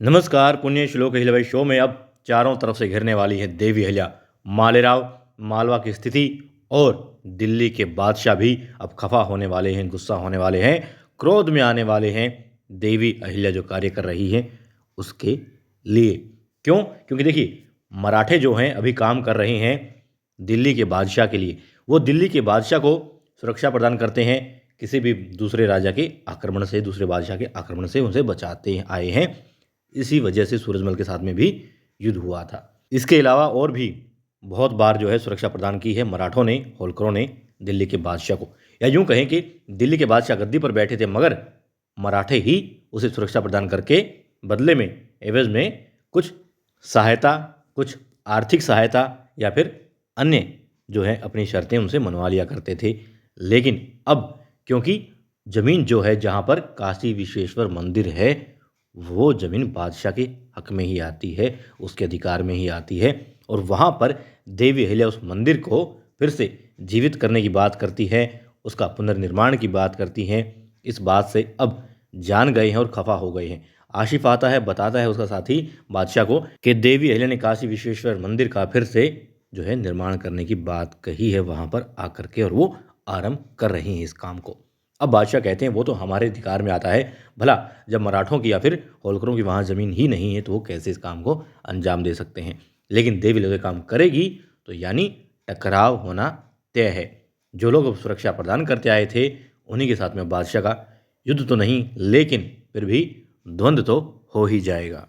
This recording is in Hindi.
नमस्कार। पुण्य श्लोक अहिल्याबाई शो में अब चारों तरफ से घिरने वाली है देवी अहिल्या। मालेराव, मालवा की स्थिति और दिल्ली के बादशाह भी अब खफा होने वाले हैं, गुस्सा होने वाले हैं, क्रोध में आने वाले हैं देवी अहिल्या जो कार्य कर रही है उसके लिए। क्यों? क्योंकि देखिए, मराठे जो हैं अभी काम कर रहे हैं दिल्ली के बादशाह के लिए। वो दिल्ली के बादशाह को सुरक्षा प्रदान करते हैं, किसी भी दूसरे राजा के आक्रमण से, दूसरे बादशाह के आक्रमण से उनसे बचाते आए हैं। इसी वजह से सूरजमल के साथ में भी युद्ध हुआ था। इसके अलावा और भी बहुत बार जो है सुरक्षा प्रदान की है मराठों ने, होलकरों ने दिल्ली के बादशाह को। या यूं कहें कि दिल्ली के बादशाह गद्दी पर बैठे थे, मगर मराठे ही उसे सुरक्षा प्रदान करके बदले में, एवज में कुछ सहायता, कुछ आर्थिक सहायता या फिर अन्य जो है अपनी शर्तें उनसे मनवा लिया करते थे। लेकिन अब क्योंकि जमीन जो है जहाँ पर काशी विश्वेश्वर मंदिर है, वो ज़मीन बादशाह के हक में ही आती है, उसके अधिकार में ही आती है। और वहाँ पर देवी अहिल्या उस मंदिर को फिर से जीवित करने की बात करती है, उसका पुनर्निर्माण की बात करती हैं। इस बात से अब जान गए हैं और खफा हो गए हैं। आशिफ आता है, बताता है उसका साथी बादशाह को कि देवी अहिल्या ने काशी विश्वेश्वर मंदिर का फिर से जो है निर्माण करने की बात कही है वहाँ पर आकर के, और वो आरंभ कर रही हैं इस काम को। अब बादशाह कहते हैं वो तो हमारे अधिकार में आता है, भला जब मराठों की या फिर होलकरों की वहाँ ज़मीन ही नहीं है तो वो कैसे इस काम को अंजाम दे सकते हैं। लेकिन देवी अगर काम करेगी तो यानी टकराव होना तय है। जो लोग अब सुरक्षा प्रदान करते आए थे उन्हीं के साथ में बादशाह का युद्ध तो नहीं, लेकिन फिर भी द्वंद्व तो हो ही जाएगा।